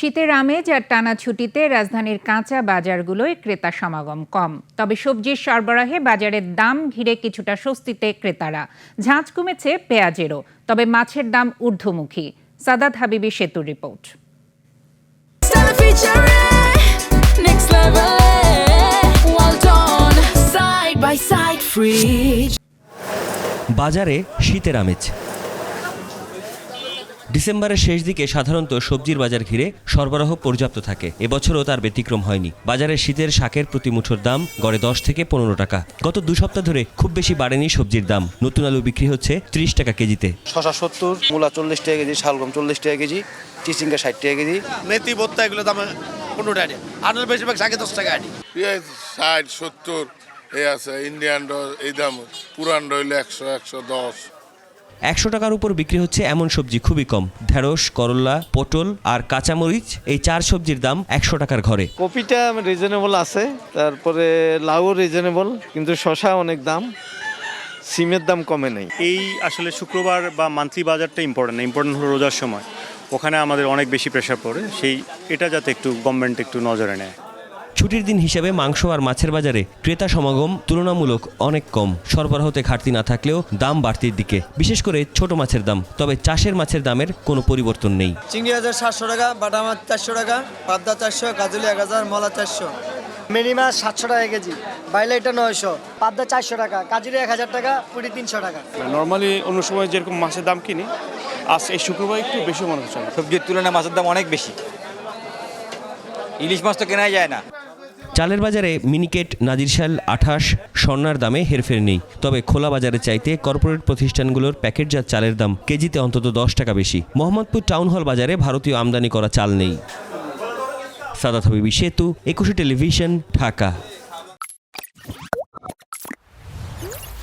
শীতের আমেজ আর টানা ছুটিতে রাজধানীর কাঁচা বাজারগুলোয় ক্রেতা সমাগম কম। তবে সবজির সরবরাহে বাজারের দাম ঘিরে কিছুটা স্বস্তিতে ক্রেতারা। ঝাঁজ কমেছে পেঁয়াজেরও, তবে মাছের দাম ঊর্ধ্বমুখী। সাদাত হাবিবি সেতুর রিপোর্ট। বাজারে শীতের আমেজ। ডিসেম্বরের শেষ দিকে সাধারণত সবজির বাজার ঘিরে সরবরাহ পর্যাপ্ত থাকে। এবছরও তার ব্যতিক্রম হয়নি। বাজারে শীতের শাকের প্রতি মুঠোর দাম গড়ে 10 থেকে 15 টাকা। গত 2 সপ্তাহ ধরে খুব বেশি বাড়েনি সবজির দাম। নতুন আলু বিক্রি হচ্ছে 30 টাকা কেজিতে। শসা 70, মূলা 40 টাকা কেজি, শালগম 40 টাকা কেজি, চিচিঙ্গা 60 টাকা কেজি, মেথি ভর্তা এগুলো দাম 15 টাকা। আর বেশিরভাগ শাকে 10 টাকা আনি। পেঁয়াজ 60, 70 এই আছে। ইন্ডিয়ান এই দাম, পুরান রইলে 100, 110। 100 টাকার উপর বিক্রি হচ্ছে এমন সবজি খুবই কম। ঢেঁড়স, করলা, পটল আর কাঁচামরিচ, এই 4 সবজির দাম 100 টাকার ঘরে। কপিটা রিজনেবল আছে, তারপরে লাউ রিজনেবল, কিন্তু শসা অনেক দাম, সিমের দাম কমে নেই। এই আসলে শুক্রবার বা মান্থলি বাজারটা ইম্পর্টেন্ট হলো রোজার সময়। ওখানে আমাদের অনেক বেশি প্রেশার পড়ে, এটা যাতে একটু গভর্নমেন্ট একটু নজরে নেয়। ছুটির দিন হিসেবে মাংস আর মাছের বাজারে ক্রেতা সমাগম তুলনামূলক অনেক কম। সরবরাহতে ঘাটতি না থাকলেও দাম বাড়তির দিকে, বিশেষ করে ছোট মাছের দাম। তবে চাষের মাছের দামের কোনো পরিবর্তন নেই। চিংড়ি 700 টাকা, বাটা মাছ 400 টাকা, পাবদা 400, কাজলি 1000, মলা 400। মিনি মাছ 700 টাকা কেজি, বাইলাইটা 900, পাবদা 400 টাকা, কাজলি 1000 টাকা, পুরি 300 টাকা। নর্মালি অন্য সময় যেরকম মাছের দাম কিনি, আজ এই শুক্রবার একটু বেশি মনে হচ্ছে। সবজির তুলনায় মাছের দাম অনেক বেশি। ইলিশ মাছ তো কেনাই যায় না। চালের বাজারে মিনিকেট, নাজিরশাল, আঠাশ, স্বর্ণার দামে হেরফের নেই। তবে খোলা বাজারে চাইতে কর্পোরেট প্রতিষ্ঠানগুলোর প্যাকেটজাত চালের দাম কেজিতে অন্তত 10 টাকা বেশি। মোহাম্মদপুর টাউন হল বাজারে ভারতীয় আমদানি করা চাল নেই। সাদাত হাবিবি সেতু, 21 টেলিভিশন, ঢাকা।